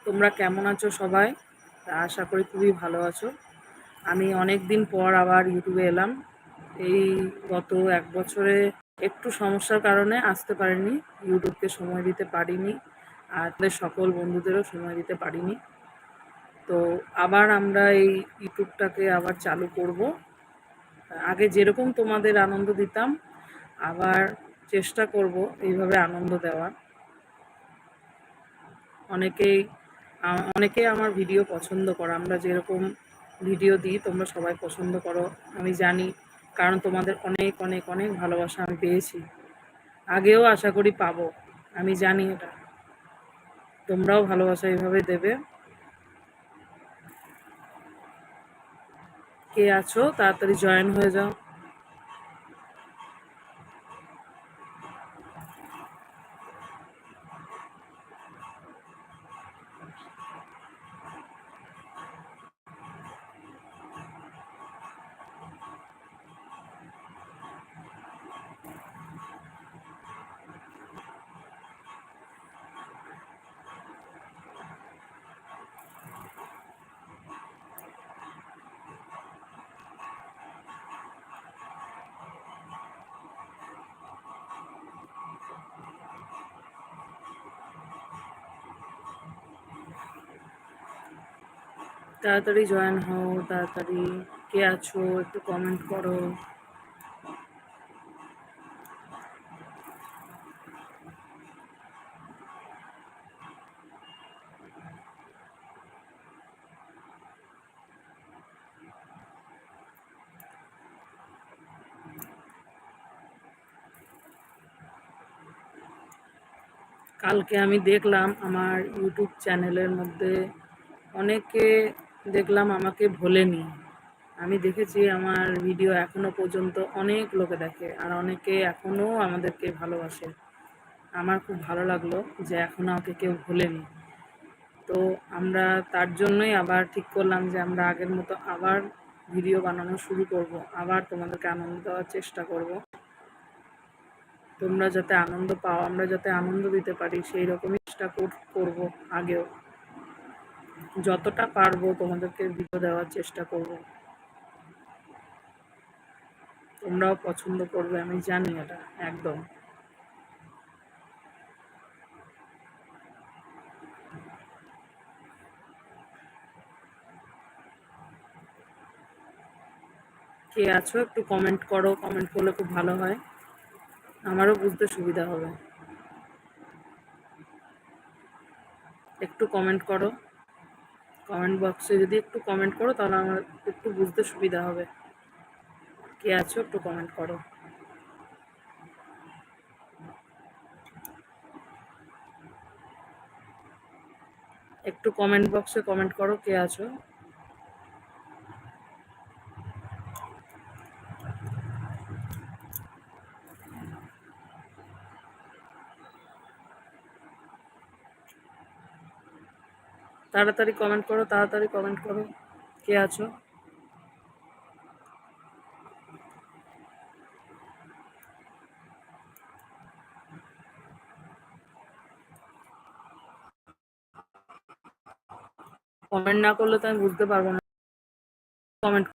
তোমরা কেমন আছো সবাই? আশা করি খুবই ভালো আছো। আমি অনেক দিন পর আবার ইউটিউবে এলাম। এই গত 1 বছরে একটু সমস্যার কারণে আসতে পারিনি, ইউটিউবকে সময় দিতে পারিনি, আর তাদের সকল বন্ধুদেরও সময় দিতে পারিনি। তো আবার আমরা এই ইউটিউবটাকে আবার চালু করব। আগে যেরকম তোমাদের আনন্দ দিতাম, আবার চেষ্টা করব এইভাবে আনন্দ দেওয়ার। অনেকেই আমার ভিডিও পছন্দ করো, আমরা যেরকম ভিডিও দিই তোমরা সবাই পছন্দ করো, আমি জানি। কারণ তোমাদের অনেক অনেক অনেক ভালোবাসা আমি পেয়েছি, আগেও আশা করি পাবো, আমি জানি এটা। তোমরাও ভালোবাসা এইভাবে দেবে। কে আছো তাড়াতাড়ি জয়েন হয়ে যাও। তাড়াতাড়ি জয়েন হও, তাড়াতাড়ি। কে আছো একটু কমেন্ট করো। কালকে আমি দেখলাম আমার ইউটিউব চ্যানেলের মধ্যে অনেকে দেখলাম আমাকে ভোলেনি। আমি দেখেছি আমার ভিডিও এখনো পর্যন্ত অনেক লোকে দেখে, আর অনেকে এখনো আমাদেরকে ভালোবাসে। আমার খুব ভালো লাগলো যে এখনো আমাকে কেউ ভোলেনি। তো আমরা তার জন্যই আবার ঠিক করলাম যে আমরা আগের মতো আবার ভিডিও বানানো শুরু করব, আবার তোমাদেরকে আনন্দ দেওয়ার চেষ্টা করব। তোমরা যাতে আনন্দ পাও, আমরা যাতে আনন্দ দিতে পারি, সেই রকমই চেষ্টা করব। আগেও যতটা পারবো তোমাদেরকে ভিডিও দেওয়ার চেষ্টা করব। তোমরাও পছন্দ করবে, আমি জানি এটা একদম। কে আছো একটু কমেন্ট করো, কমেন্ট করলে খুব ভালো হয়, আমারও বুঝতে সুবিধা হবে। একটু কমেন্ট করো, কমেন্ট বক্সে যদি একটু কমেন্ট করো তাহলে আমার একটু বুঝতে সুবিধা হবে। কে আছো একটু কমেন্ট করো। একটু কমেন্ট বক্সে কমেন্ট করো কে আছো। তাড়াতাড়ি কমেন্ট করো, তাড়াতাড়ি কমেন্ট করো, কে আছো। কমেন্ট না করলে তো আমি বুঝতে পারবো না। কমেন্ট